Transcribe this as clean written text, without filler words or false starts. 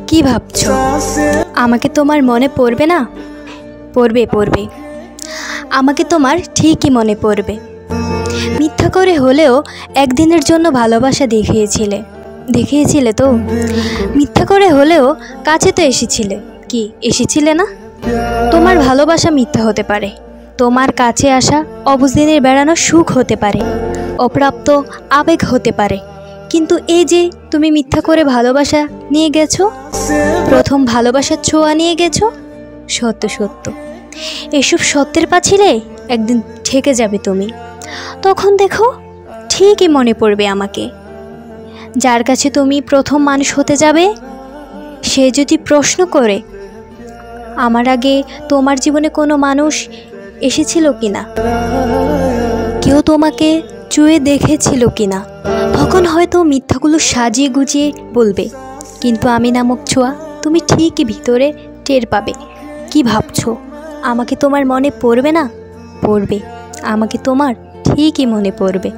কি ভাবছো আমাকে তোমার মনে পড়বে না? পড়বে পড়বে, আমাকে তোমার ঠিকই মনে পড়বে। মিথ্যা করে হলেও একদিনের জন্য ভালোবাসা দেখিয়েছিলে তো। মিথ্যা করে হলেও কাছে তো এসেছিলে, কি এসেছিলে না? তোমার ভালোবাসা মিথ্যা হতে পারে, তোমার কাছে আসা অবুঝদিনের বেড়ানো সুখ হতে পারে, অপ্রাপ্ত আবেগ হতে পারে, কিন্তু এই যে তুমি মিথ্যা করে ভালোবাসা নিয়ে গেছো, প্রথম ভালোবাসার ছোঁয়া নিয়ে গেছো। সত্য সত্য, এসব সত্যের পাছিলে একদিন ঠেকে যাবে তুমি। তখন দেখো ঠিকই মনে পড়বে আমাকে। যার কাছে তুমি প্রথম মানুষ হতে যাবে, সে যদি প্রশ্ন করে আমার আগে তোমার জীবনে কোনো মানুষ এসেছিল কিনা, কেউ তোমাকে চুয়ে দেখেছিল কিনা, তখন হয়তো মিথ্যাগুলো সাজিয়ে গুছিয়ে বলবে, কিন্তু আমি নামক ছোঁয়া তুমি ঠিকই ভিতরে টের পাবে। কি ভাবছো আমাকে তোমার মনে পড়বে না? পড়বে, আমাকে তোমার ঠিকই মনে পড়বে।